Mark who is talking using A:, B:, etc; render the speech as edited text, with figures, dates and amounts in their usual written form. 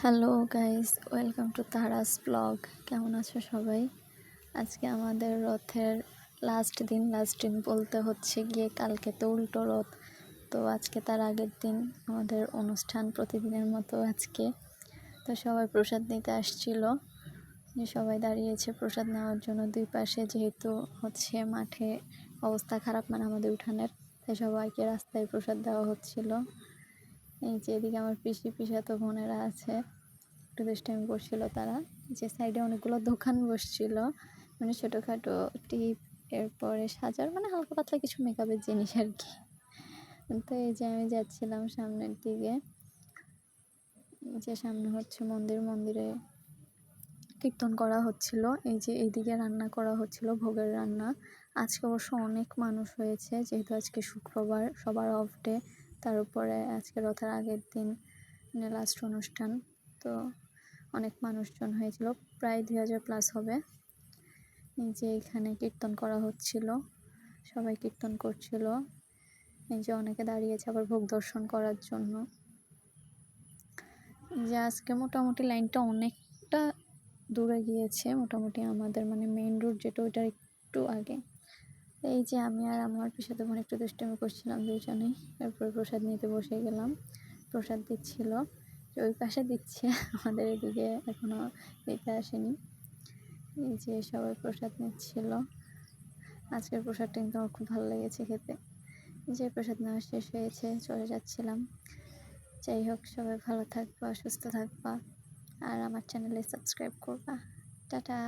A: Hello guys, welcome to Tarash blog. কেমন আছো সবাই? আজকে আমাদের রথের লাস্ট দিন বলতে হচ্ছে গিয়ে কালকে তো উল্টো রথ। তো আজকে তার আগের দিন আমাদের অনুষ্ঠান প্রতিদিনের মতো আজকে। তো সবাই প্রসাদ নিতে আসছিল, যে সবাই দাঁড়িয়েছে প্রসাদ নেওয়ার জন্য দুই পাশে, যেহেতু হচ্ছে মাঠে অবস্থা খারাপ, মানে আমাদের উঠানের, তাই সবাইকে রাস্তায় প্রসাদ দেওয়া হচ্ছিল। এই যে এদিকে আমার পিসাতো বোনেরা আছে, একটু দুষ্টামি করছিল তারা। যে সাইডে অনেকগুলো দোকান বসছিল, মানে ছোটোখাটো টিপ, এরপরে সাজার, মানে হালকা পাতলা কিছু মেকআপের জিনিস আর কি। তো এই যে আমি যাচ্ছিলাম সামনের দিকে, যে সামনে হচ্ছে মন্দিরে কীর্তন করা হচ্ছিল। এই যে এইদিকে রান্না করা হচ্ছিল, ভোগের রান্না। আজকে অবশ্য অনেক মানুষ হয়েছে, যেহেতু আজকে শুক্রবার, সবার অফ ডে, তার উপরে আজকে রথের আগের দিন, মানে লাস্ট অনুষ্ঠান। তো অনেক মানুষজন হয়েছিল, প্রায় 2000+ হবে। এই যে এখানে কীর্তন করা হচ্ছিল, সবাই কীর্তন করছিল। এই যে অনেকে দাঁড়িয়েছে আবার ভোগ দর্শন করার জন্য। যে আজকে মোটামুটি লাইনটা অনেকটা দূরে গিয়েছে, মোটামুটি আমাদের মানে মেইন রোড যেটা, ওইটার একটু আগে। এই যে আমি আর আমার পিসাতো বোন একটু দুষ্টামি করছিলাম দুজনেই। এরপর প্রসাদ নিতে বসে গেলাম। প্রসাদ দিচ্ছিল, ওই পাশে দিচ্ছে, আমাদের এদিকে এখনও দিতে আসেনি। এই যে সবাই প্রসাদ নিচ্ছিল। আজকের প্রসাদটা কিন্তু আমার খুব ভালো লেগেছে খেতে। যে প্রসাদ নেওয়া শেষ হয়েছে, চলে যাচ্ছিলাম। যাই হোক, সবাই ভালো থাকবা, সুস্থ থাকবা, আর আমার চ্যানেলে সাবস্ক্রাইব করবা। টাটা।